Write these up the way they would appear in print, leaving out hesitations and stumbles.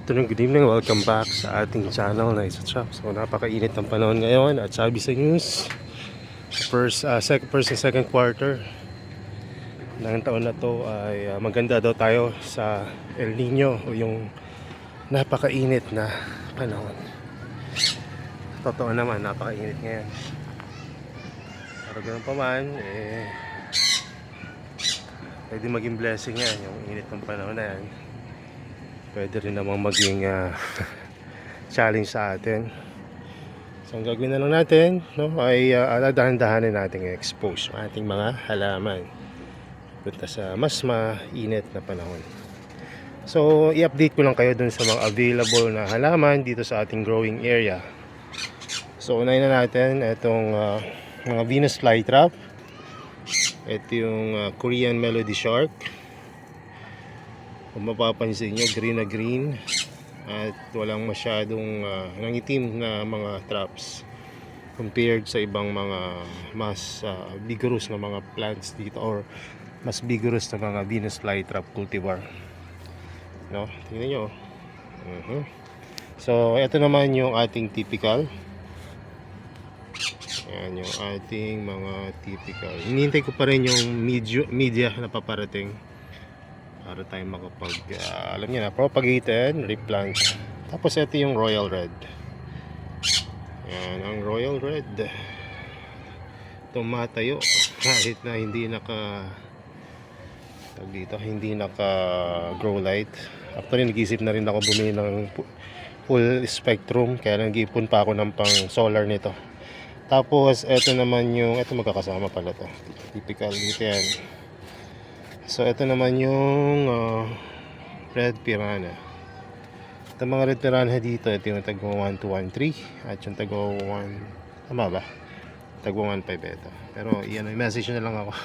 afternoon, good evening, welcome back sa ating channel na Isa Chop. So napakainit ng panahon ngayon at sabi sa news, first and second quarter ng taon na to ay maganda daw tayo sa El Nino o yung napakainit na panahon. Totoo naman, napakainit ngayon. Pero ganun pa man, pwede maging blessing yan, yung init ng panahon na yan. Pwede rin namang maging challenge sa atin. So ang gagawin na lang natin, no, ay dahan-dahanin natin expose ang ating mga halaman punta sa mas mainit na panahon. So i-update ko lang kayo dun sa mga available na halaman dito sa ating growing area. So unahin na natin itong mga Venus flytrap. Ito yung Korean Melody Shark. Kung mapapansin nyo, green na green at walang masyadong nangitim na mga traps compared sa ibang mga mas vigorous na mga plants dito or mas vigorous na mga Venus flytrap cultivar, no? Tingnan nyo. So ito naman yung ating typical. Ayan yung ating mga typical. Hinihintay ko pa rin yung media na paparating para tayo makapag alam niyo na, propagated, replant. Tapos ito yung Royal Red. Yan ang Royal Red, tumatayo kahit na hindi hindi naka grow light. Actually nag-isip na rin ako bumili ng full spectrum, kaya nag-ipon pa ako ng pang solar nito. Tapos ito naman yung, ito magkakasama pala to, typical dito yan. So ito naman yung red piranha. Ito mga red piranha dito, ito yung tagwa 1213 at yung tagwa 1, tama ba? Tagwa 15 ito. Pero iyan, message na lang ako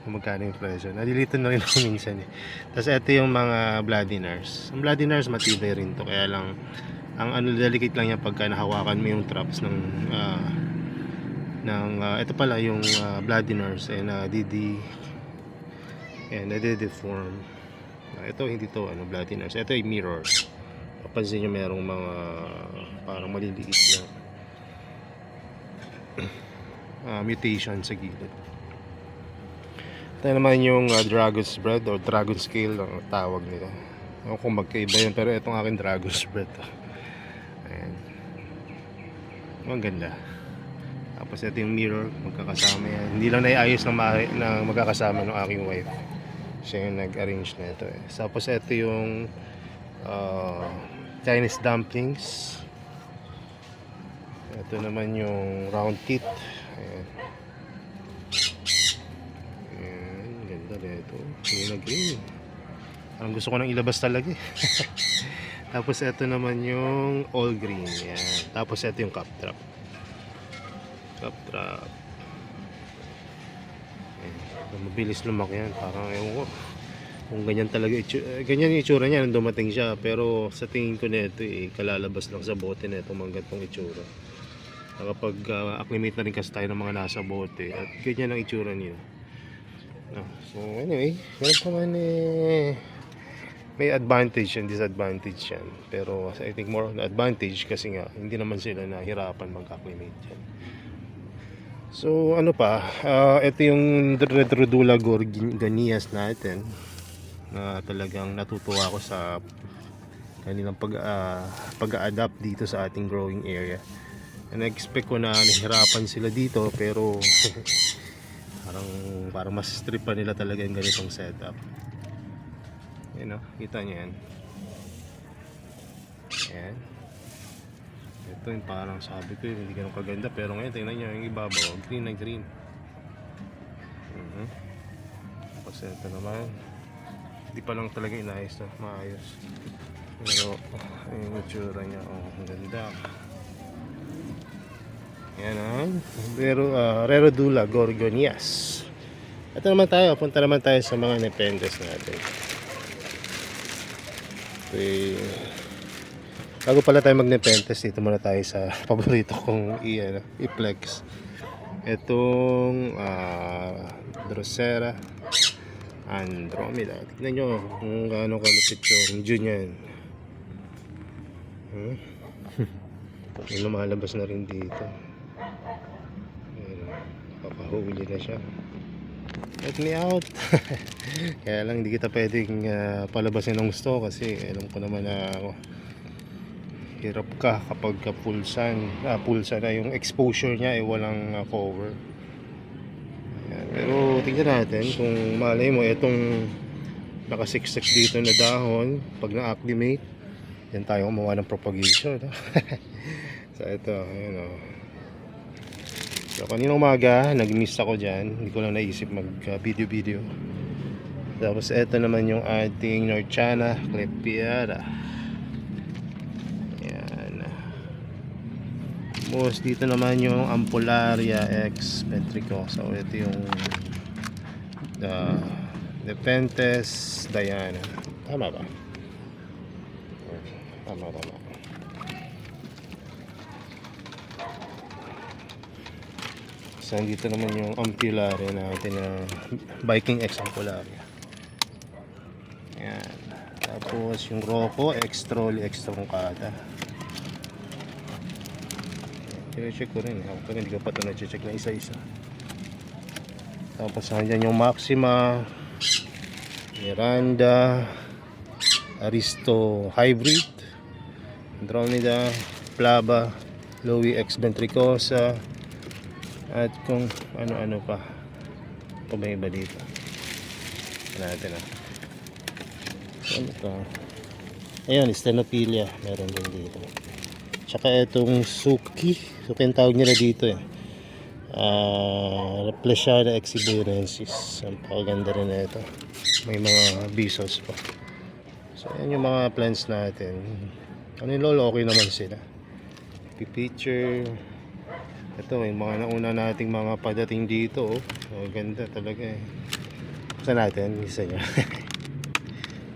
kung magkano yung presyo. Nalilito na rin ako minsan eh. Tapos ito yung mga bloody nurse. Ang bloody nurse matibay rin to, kaya lang ang delicate lang yan pagka nahawakan mo yung traps ng ito pala yung bloody nurse nade-deform. Ito hindi to bloody nurse. Ito ay mirror. Papansin nyo merong mga parang maliliit na mutation sa gilid. Ito naman yung dragon's bread or dragon scale ang tawag nila. Ewan kung magkaiba yun, pero itong aking dragon's bread ayan, ang ganda. Tapos ito yung mirror, magkakasama yan. Hindi lang naiayos na magkakasama ng aking wife. Siya yung nag-arrange na ito eh. Tapos ito yung Chinese dumplings. Ito naman yung round teeth. Ayan. Ayan, ganda na ito. Green na green. Parang gusto ko nang ilabas talaga eh. Tapos ito naman yung all green. Ayan. Tapos ito yung cup trap. Cup trap. Mabilis lumaki yan, parang ewan ko kung ganyan talaga ganyan yung itsura niya nung dumating siya, pero sa tingin ko nito kalalabas lang sa bote nito mga ganitong itsura. Kapag acclimate na rin kasi tayo ng mga nasa bote at ganyan ang itsura niya. So anyway, ganun pa man may advantage and disadvantage yan, pero I think more on advantage kasi nga hindi naman sila nahirapan mag-acclimate yan. So ano pa, ito yung Retrodula gorganias natin na talagang natutuwa ako sa kanilang pag-a-adapt dito sa ating growing area. And expect ko na nahirapan sila dito, pero parang mas strip pa nila talaga yung ganitong setup. You know, kita nyo yan. Ayan. Ito yung parang sabi ko hindi ganun kaganda, pero ngayon tingnan nyo yung ibabaw, green na green. Tapos ito naman, hindi pa lang talaga inayos na maayos, pero yung itsura nya, ang ganda. Yan ang Retrodula gorganias. Ito naman tayo, punta naman tayo sa mga nepenthes natin. Okay. Bago pala tayo mag-nepenthes, dito muna tayo sa paborito kong i-flex. Itong Drosera Andromeda. Tignan nyo kung gaano kalupit yung June yan. Hmm? May lumalabas na rin dito. Ayun, papahuli na siya. Let me out. Kaya lang hindi kita pwedeng palabasin ng gusto kasi alam ko naman na hirap ka kapag pulsa na yung exposure niya ay walang cover. Ayan. Pero tingnan natin kung malay mo itong nakasiksik dito na dahon pag na-acclimate yan tayo gumawa ng propagation, no? So ito, ayun o. So kanina umaga nag-miss ako dyan, hindi ko lang naisip mag video. Tapos ito naman yung ating Norchana Clepiara. Ayan. Tapos dito naman yung Ampularia X Petricosa. So ito yung Nepenthes Diana. Tama ba? Tama. So dito naman yung Ampularia natin na Viking X Ampularia. Ayan. Tapos yung Rocco X Trolley X Truncata. Check ko rin. Ako rin hindi ko pa ito na-check na isa-isa. Tapos nandiyan yung Maxima, Miranda, Aristo Hybrid, Andromeda, Plava, Louis X Ventricosa, at kung ano-ano pa. Ito ba iba dito? Natin ano ito? Ayun, Stenophilia. Meron din dito. Tsaka itong Suki ang tawag nila dito Replesiana exuberensis. Ang paganda rin na ito. May mga bisos pa. So yan yung mga plants natin. Ano yung lolo, okay naman sila. Picture. Ito yung mga nauna nating mga padating dito. So ganda talaga Buksan natin isa niya.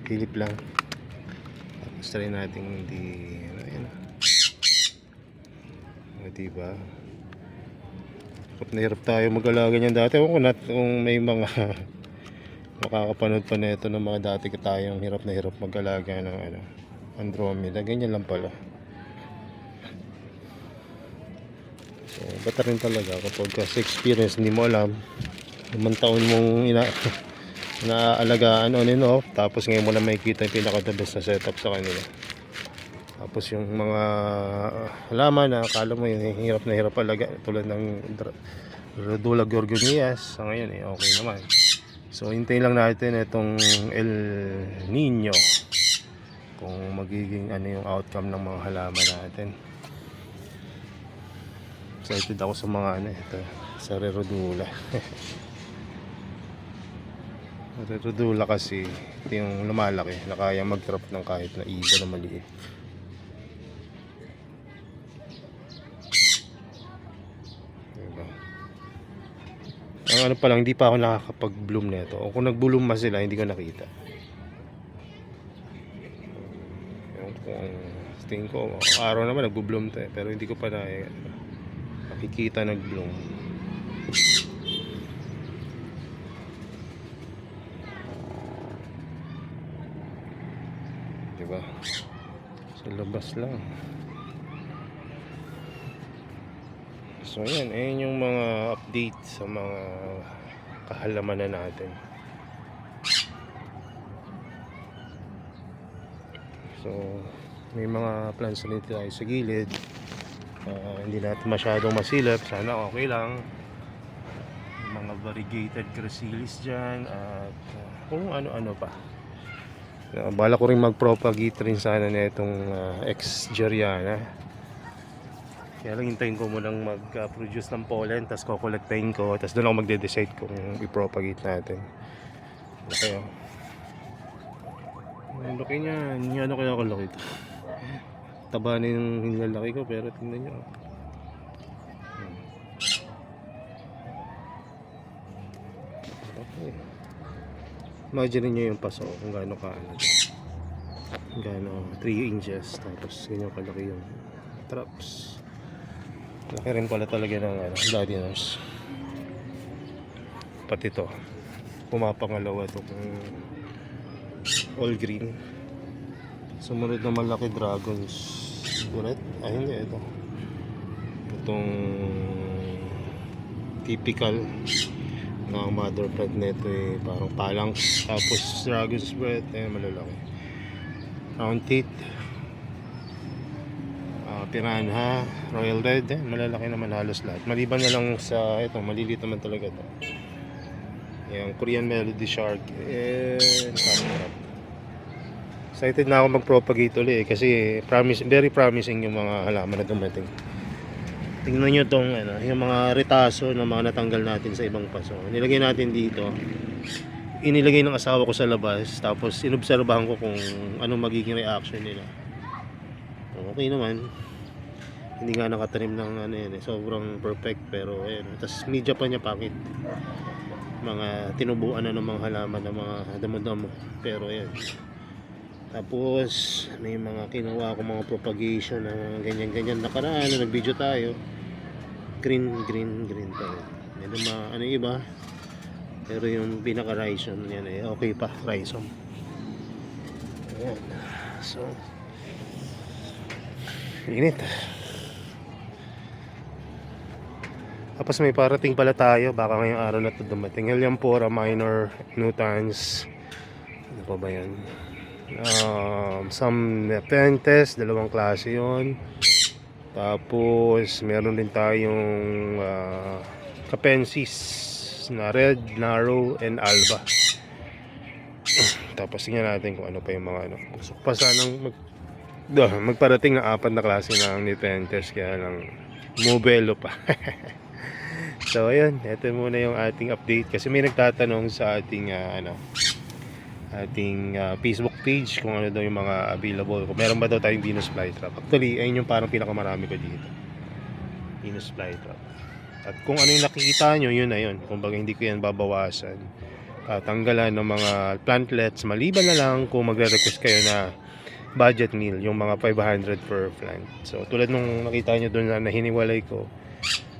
Philip lang. Tapos try natin diba? Hirap tayo mag-alaga niyan dati. Kung may mga makakapanood pa nito ng mga dati tayong hirap na hirap mag-alaga ng Andromeda. Ganyan lang pala. So, bata rin talaga kapag sa experience hindi mo alam 5 taon mong inaalagaan on and off, tapos ngayon mo lang makikita yung pinaka-the best na setup sa kanila. Tapos yung mga halaman na akala mo yung hirap na hirap alaga tulad ng Rhodula gorgonias, ngayon okay naman. So hintayin lang natin itong El Nino kung magiging yung outcome ng mga halaman natin. Excited ako sa mga ito, sa Rhodula. Rhodula kasi ito yung lumalaki na kaya mag-crop ng kahit na ibon na maliit. Ang pa lang, hindi pa ako nakakapag-bloom nito. O kung nag-bloom pa sila, hindi ko nakita. Tingin ko, araw naman nag-bloom to pero hindi ko pa nakikita nag-bloom. Diba? Sa labas lang. So ayan yung mga update sa mga kahalaman na natin. So may mga plants na dito tayo sa gilid. Hindi natin masyadong masilap. Sana okay lang. Mga variegated gracillis dyan at kung ano-ano pa. Bala ko rin mag-propagate rin sana na itong X Geriana. Kaya lang hintayin ko munang mag-produce ng pollen, tapos kukolektahin ko, tapos doon ako magde-decide kung i-propagate natin. Okay, ang laki niya. Ano kaya kalaki ito? Taba na yung hinlalaki ko, pero tingnan nyo. Okay. Imagine nyo yung paso kung gaano gaano 3 inches, tapos ganyan kalaki yung traps. Laki rin pala talaga ng body nurse. Pati ito pumapangalawa ito kung all green. Sumunod na malaki dragons. Kuret? Ay hindi, ito. Itong typical na mother plant nito eh, parang phalanx, tapos dragon's breath, malalaki. Round teeth, piranha, royal red, malalaki naman halos lahat. Maliban na lang sa ito, maliliit naman talaga ito. Yung Korean melody shark, sarap. Excited na ako mag-propagate ulit kasi very promising yung mga halaman na dumating. Tingnan nyo itong yung mga retaso na mga natanggal natin sa ibang paso. Nilagay natin dito. Inilagay ng asawa ko sa labas. Tapos inobserbahan ko kung anong magiging reaction nila. Okay naman. Hindi nga nakatanim ng sobrang perfect. Pero ayan. Tapos media pa niya pakit. Mga tinubuan na ng mga halaman ng mga damo-damo. Pero ayan. Tapos may mga kinuha ko mga propagation na ganyan-ganyan nakaraan na nag-video tayo. Green pa rin. Ano yung iba, pero yung pinaka rhizome yan okay pa, rhizome. Ayan. So init. Tapos may parating pala tayo, baka ngayong araw na ito dumating. Helianthera minor nutans, ano pa ba yan, some nepenthes, dalawang klase yon. Tapos meron din tayong capensis na red, narrow, and alba. Tapos tingnan natin kung ano pa yung mga gusto pa sanang magparating na 4 na klase ng nepenthes, kaya lang mobelo pa. So ayun, ito muna yung ating update kasi may nagtatanong sa ating Facebook page kung ano daw yung mga available, kung meron ba daw tayong Venus flytrap. Actually ayun yung parang pinakamarami ko dito, Venus flytrap. At kung ano yung nakikita nyo, yun na yun. Kumbaga hindi ko yan babawasan, tanggalan ng mga plantlets, maliban na lang kung magre-request kayo na budget meal, yung mga 500 per plant. So tulad nung nakita nyo doon na hiniwalay ko,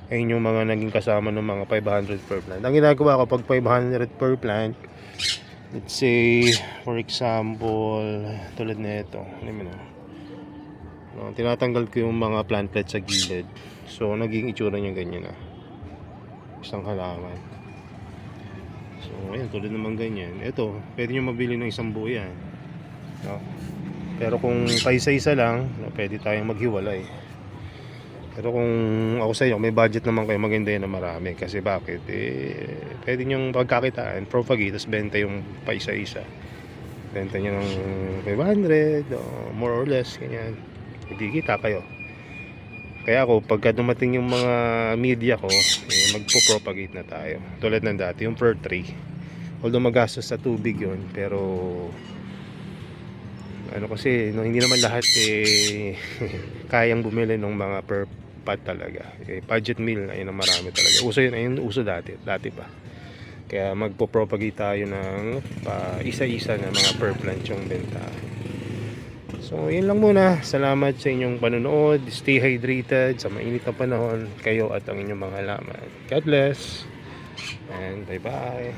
ayun yung mga naging kasama ng mga 500 per plant. Ang ginagawa ko pag 500 per plant, let's say for example tulad na ito, tinatanggal ko yung mga plantlets sa gilid. So naging itsura niya ganyan na isang halaman. So ayun, tulad naman ganyan. Ito, pwede nyo mabili ng isang buo yan, no? Pero kung paisa-isa lang, pwede tayong maghiwalay. Pero kung ako sa inyo, may budget naman kayo, maganda yun na marami. Kasi bakit? Pwede nyong pagkakitaan, propagate, tapos benta yung paisa-isa. Benta nyo ng 500, more or less, ganyan. Hindi kita kayo. Kaya ako, pagka dumating yung mga media ko, magpo-propagate na tayo. Tulad ng dati, yung per tree. Although magastos sa tubig yun, pero kasi hindi naman lahat kayang bumili ng mga per pot talaga. Budget meal, ayun ang marami talaga. Uso yun, ayun uso dati pa. Kaya magpo-propagate tayo ng isa-isa na mga per plant yung benta. So yun lang muna. Salamat sa inyong panonood. Stay hydrated sa mainit na panahon, kayo at ang inyong mga halaman. God bless and bye bye.